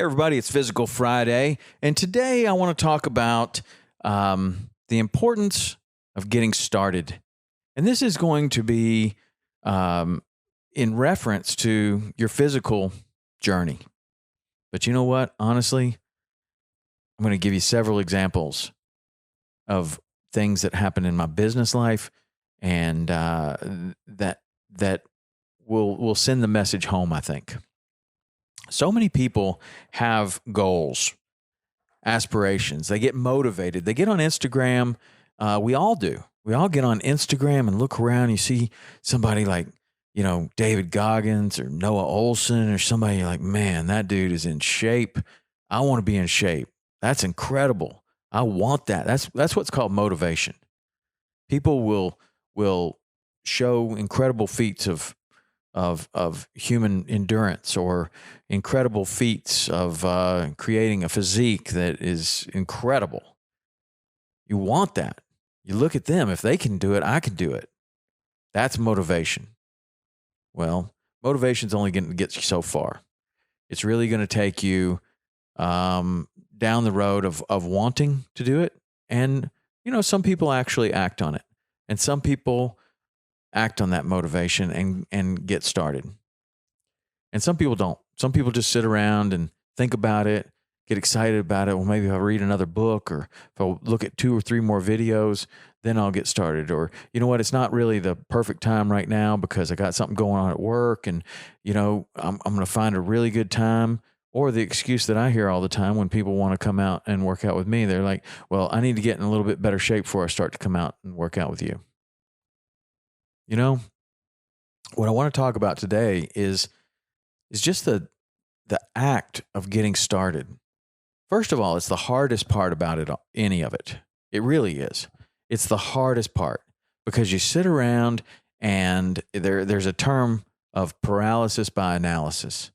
everybody, it's Physical Friday, and today I want to talk about the importance of getting started. And this is going to be in reference to your physical journey. But you know what? Honestly, I'm going to give you several examples of things that happen in my business life, and that will send the message home, I think. So many people have goals, aspirations. They get motivated. They get on Instagram. We all do. We all get on Instagram and look around. You see somebody like, David Goggins or Noah Olson or somebody, you're like, man, that dude is in shape. I want to be in shape. That's incredible. I want that. That's what's called motivation. People will show incredible feats of human endurance or incredible feats of creating a physique that is incredible. You want that. You look at them. If they can do it, I can do it. That's motivation. Well, motivation's only going to get you so far. It's really going to take you down the road of wanting to do it. And, some people actually act on it. And some people act on that motivation and get started. And some people don't. Some people just sit around and think about it, get excited about it. Well, maybe if I read another book or if I look at 2 or 3 more videos, then I'll get started. Or, you know what, it's not really the perfect time right now because I got something going on at work and, I'm going to find a really good time. Or the excuse that I hear all the time when people want to come out and work out with me, they're like, well, I need to get in a little bit better shape before I start to come out and work out with you. What I want to talk about today is just the act of getting started. First of all, it's the hardest part about it, any of it. It really is. It's the hardest part because you sit around and there's a term of paralysis by analysis.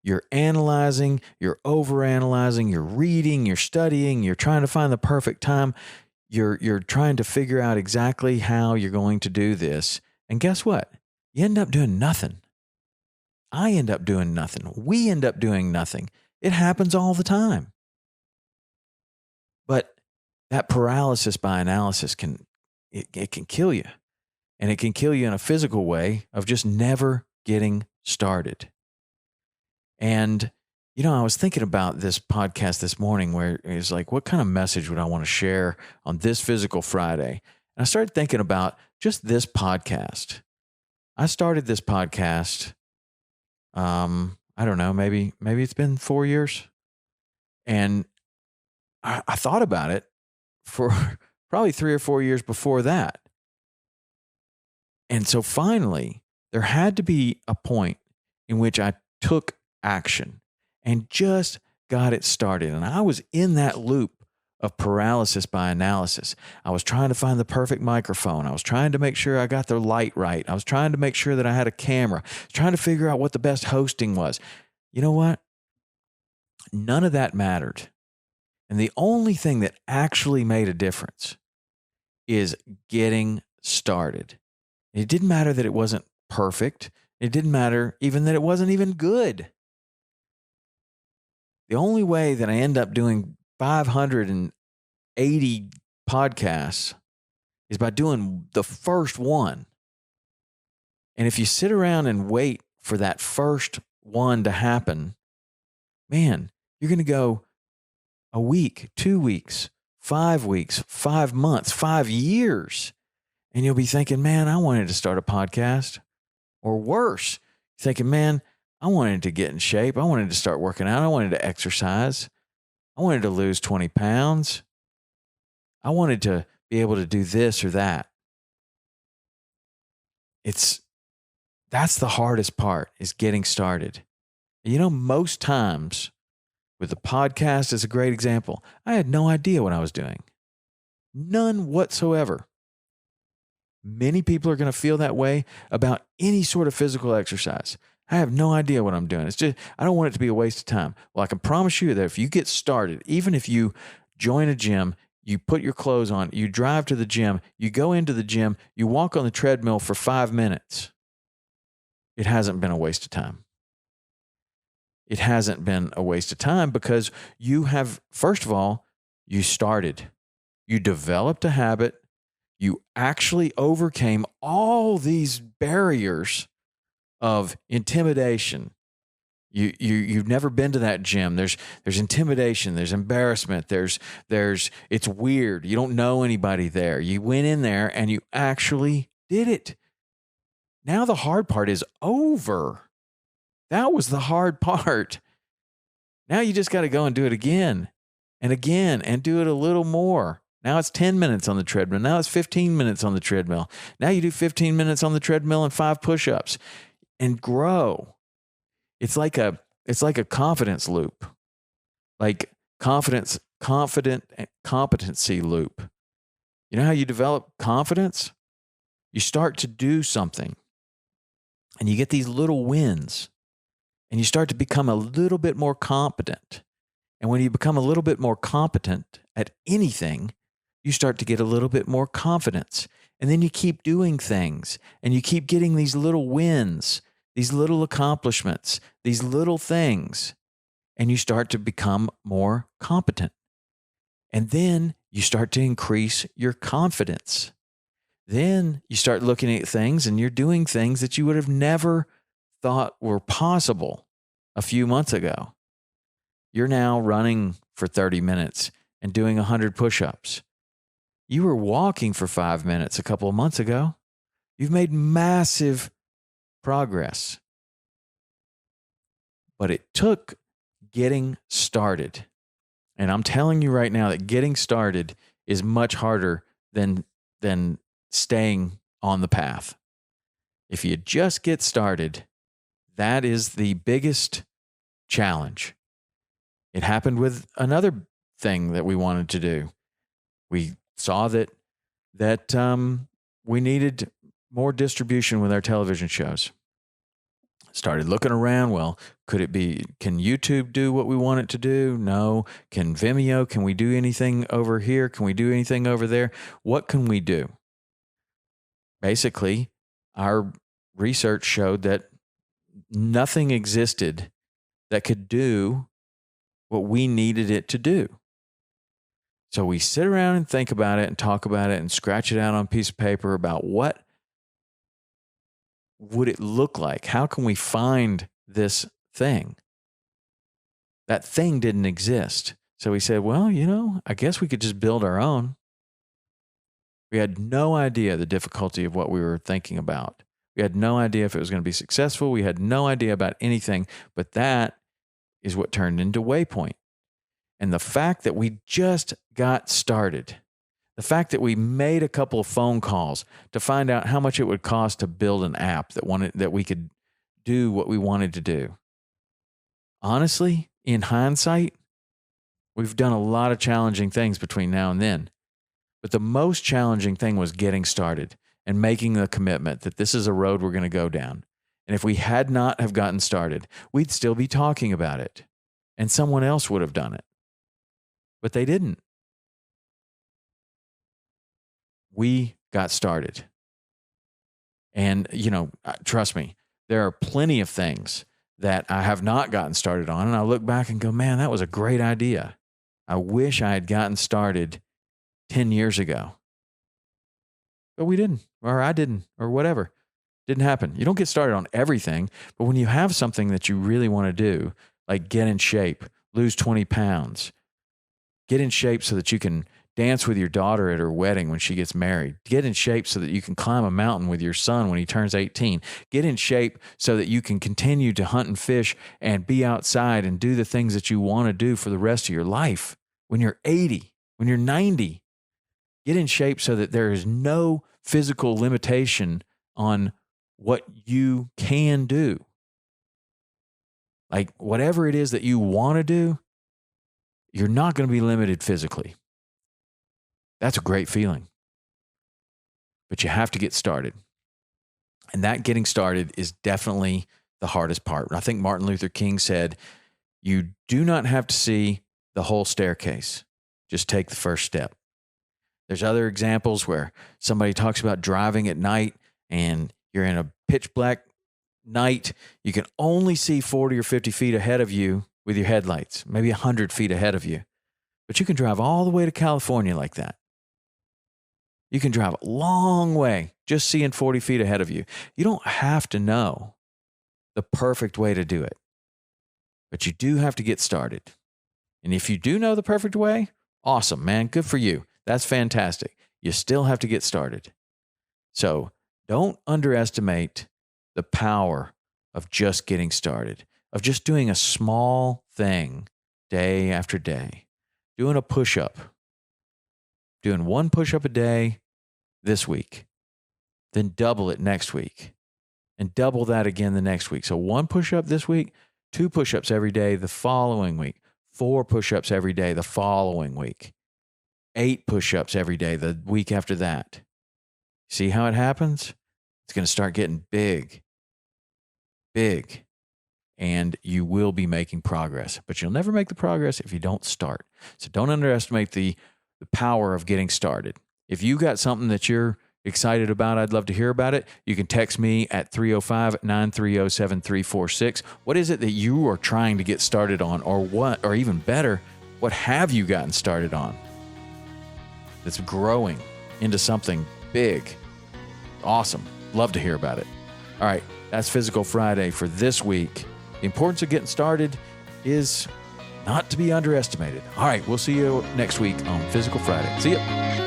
You're analyzing, you're overanalyzing, you're reading, you're studying, you're trying to find the perfect time. You're trying to figure out exactly how you're going to do this. And guess what? You end up doing nothing. I end up doing nothing. We end up doing nothing. It happens all the time. But that paralysis by analysis can kill you. And it can kill you in a physical way of just never getting started. And, I was thinking about this podcast this morning where it's like, what kind of message would I want to share on this Physical Friday? And I started thinking about just this podcast. I started this podcast, I don't know, maybe it's been 4 years. And I thought about it for probably 3 or 4 years before that. And so finally, there had to be a point in which I took action and just got it started. And I was in that loop of paralysis by analysis. I was trying to find the perfect microphone. I was trying to make sure I got the light right. I was trying to make sure that I had a camera. I was trying to figure out what the best hosting was. You know what? None of that mattered. And the only thing that actually made a difference is getting started. It didn't matter that it wasn't perfect. It didn't matter even that it wasn't even good. The only way that I end up doing 580 podcasts is by doing the first one. And if you sit around and wait for that first one to happen, man, you're going to go a week, 2 weeks, 5 weeks, 5 months, 5 years. And you'll be thinking, man, I wanted to start a podcast. Or worse, thinking, man, I wanted to get in shape. I wanted to start working out. I wanted to exercise. I wanted to lose 20 pounds. I wanted to be able to do this or that. That's the hardest part, is getting started. Most times with the podcast is a great example. I had no idea what I was doing. None whatsoever. Many people are going to feel that way about any sort of physical exercise. I have no idea what I'm doing. It's just, I don't want it to be a waste of time. Well, I can promise you that if you get started, even if you join a gym, you put your clothes on, you drive to the gym, you go into the gym, you walk on the treadmill for 5 minutes, it hasn't been a waste of time. it hasn't been a waste of time because you have, first of all, you started, you developed a habit, you actually overcame all these barriers of intimidation. You've never been to that gym. There's intimidation, there's embarrassment, there's it's weird. You don't know anybody there. You went in there and you actually did it. Now the hard part is over. That was the hard part. Now you just got to go and do it again and do it a little more. Now it's 10 minutes on the treadmill. Now it's 15 minutes on the treadmill. Now you do 15 minutes on the treadmill and 5 push-ups and grow. It's like a confidence loop. Like competency loop. You know how you develop confidence? You start to do something and you get these little wins and you start to become a little bit more competent. And when you become a little bit more competent at anything, you start to get a little bit more confidence. And then you keep doing things and you keep getting these little wins, these little accomplishments, these little things, and you start to become more competent. And then you start to increase your confidence. Then you start looking at things and you're doing things that you would have never thought were possible a few months ago. You're now running for 30 minutes and doing 100 push-ups. You were walking for 5 minutes a couple of months ago. You've made massive progress. But it took getting started. And I'm telling you right now that getting started is much harder than staying on the path. If you just get started, that is the biggest challenge. It happened with another thing that we wanted to do. We saw that we needed more distribution with our television shows. Started looking around. Well, can YouTube do what we want it to do? No. Can Vimeo? Can we do anything over here? Can we do anything over there? What can we do? Basically, our research showed that nothing existed that could do what we needed it to do. So we sit around and think about it and talk about it and scratch it out on a piece of paper about what would it look like? How can we find this thing? That thing didn't exist. So we said, well, I guess we could just build our own. We had no idea the difficulty of what we were thinking about. We had no idea if it was going to be successful. We had no idea about anything, but that is what turned into Waypoint. And the fact that we just got started, the fact that we made a couple of phone calls to find out how much it would cost to build an app that we could do what we wanted to do. Honestly, in hindsight, we've done a lot of challenging things between now and then. But the most challenging thing was getting started and making the commitment that this is a road we're going to go down. And if we had not have gotten started, we'd still be talking about it. And someone else would have done it. But they didn't. We got started. And, trust me, there are plenty of things that I have not gotten started on. And I look back and go, man, that was a great idea. I wish I had gotten started 10 years ago. But we didn't, or I didn't, or whatever. Didn't happen. You don't get started on everything, but when you have something that you really want to do, like get in shape, lose 20 pounds, get in shape so that you can dance with your daughter at her wedding when she gets married, get in shape so that you can climb a mountain with your son when he turns 18, get in shape so that you can continue to hunt and fish and be outside and do the things that you want to do for the rest of your life. When you're 80, when you're 90, get in shape so that there is no physical limitation on what you can do. Like whatever it is that you want to do, you're not going to be limited physically. That's a great feeling. But you have to get started. And that getting started is definitely the hardest part. I think Martin Luther King said, you do not have to see the whole staircase. Just take the first step. There's other examples where somebody talks about driving at night and you're in a pitch black night, you can only see 40 or 50 feet ahead of you with your headlights, maybe 100 feet ahead of you. But you can drive all the way to California like that. You can drive a long way just seeing 40 feet ahead of you. You don't have to know the perfect way to do it, but you do have to get started. And if you do know the perfect way, awesome, man. Good for you. That's fantastic. You still have to get started. So don't underestimate the power of just getting started, of just doing a small thing day after day, doing a push-up, doing one push-up a day this week, then double it next week, and double that again the next week. So one push-up this week, 2 push-ups every day the following week, 4 push-ups every day the following week, 8 push-ups every day the week after that. See how it happens? It's going to start getting big, and you will be making progress. But you'll never make the progress if you don't start. So don't underestimate the power of getting started. If you got something that you're excited about, I'd love to hear about it. You can text me at 305-930-7346. What is it that you are trying to get started on, or even better, what have you gotten started on that's growing into something big? Awesome. Love to hear about it. All right, that's Physical Friday for this week. The importance of getting started is not to be underestimated. All right, we'll see you next week on Physical Friday. See ya.